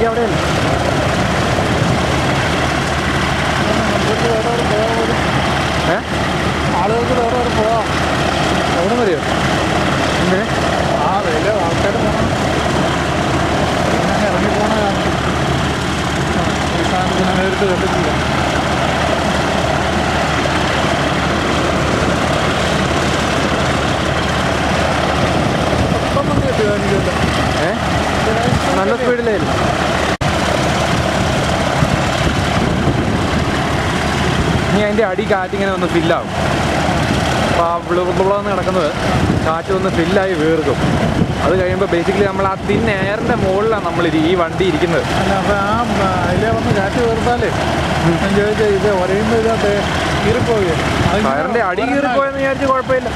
വണ്ടി അവിടെയല്ലേ? ആളുകൾക്ക് വേറെ വേറെ പോവാം. എവിടെ വരെയോ? പിന്നെ വലിയ ആൾക്കാർ പോകണം. ഇറങ്ങി പോകണ കാരണം ഈ സാധനത്തിന് നേരിട്ട് കണ്ടിട്ടില്ല. പെട്ടെന്ന് കിട്ടിയോ എനിക്കല്ല. നല്ല സ്പീഡിലായിരുന്നു. ഇനി അതിൻ്റെ അടി കാറ്റിങ്ങനെ ഒന്ന് ഫില്ലാവും. അപ്പോൾ ആ വിളുവിളന്ന് കിടക്കുന്നത് കാറ്റ് ഒന്ന് ഫില്ലായി വീർക്കും. അത് കഴിയുമ്പോൾ ബേസിക്കലി നമ്മൾ ആ തിൻ എയറിൻ്റെ മുകളിലാണ് നമ്മൾ ഈ വണ്ടി ഇരിക്കുന്നത്. അല്ല, അപ്പോൾ ആ അതിലെ വന്ന് കാറ്റ് വീർത്താലേ ഞാൻ ചോദിച്ചാൽ ഇത് ഒരയുമ്പോൾ ഇതിനകത്ത് കീറിപ്പോവുകയാണ്. ടയറിൻ്റെ അടി കീറിപ്പോയെന്ന് വിചാരിച്ച് കുഴപ്പമില്ല.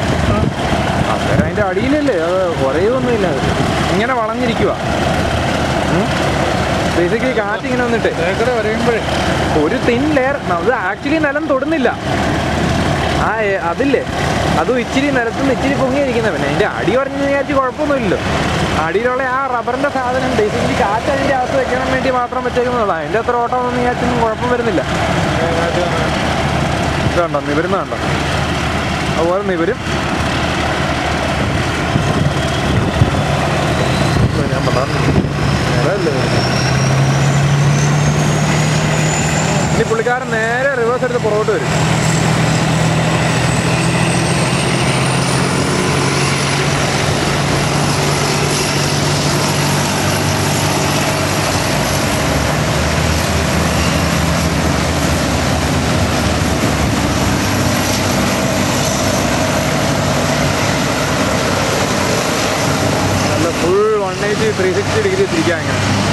അന്നേരം അതിൻ്റെ അടിയിലല്ലേ, അത് കുറയൊന്നുമില്ല. അത് ഇങ്ങനെ വളഞ്ഞിരിക്കുക. ബേസിക്കലി കാറ്റ് ഇങ്ങനെ വന്നിട്ട് തേക്കടെ വരയുമ്പോഴേ ഒരു തിൻ ലെയർ, അത് ആക്ച്വലി നിലം തൊടുന്നില്ല. ആ അതില്ലേ, അതും ഇച്ചിരി നിലത്തുനിന്ന് ഇച്ചിരി പൊങ്ങിയിരിക്കുന്ന. പിന്നെ അതിൻ്റെ അടി പറഞ്ഞ് വിചാരിച്ച് കുഴപ്പമൊന്നുമില്ലല്ലോ. അടിയിലുള്ള ആ റബ്ബറിൻ്റെ സാധനം ബേസിക്കലി കാറ്റ് അതിൻ്റെ അകത്ത് വെക്കാൻ വേണ്ടി മാത്രം വെച്ചേക്കുന്നുള്ളൂ. അതിൻ്റെ അത്ര ഓട്ടമൊന്നും വിചാരിച്ചൊന്നും കുഴപ്പം വരുന്നില്ല. ഇതുണ്ടോ നിവരുന്നുണ്ടോ? അതുപോലെ നിവരും. ഞാൻ പറയാറില്ല. ഇനി പുള്ളിക്കാരൻ നേരെ റിവേഴ്സ് എടുത്ത് പുറകോട്ട് വരും. നല്ല ഫുൾ 180 360 ഡിഗ്രി തിരിക്കാം ഇങ്ങനെ.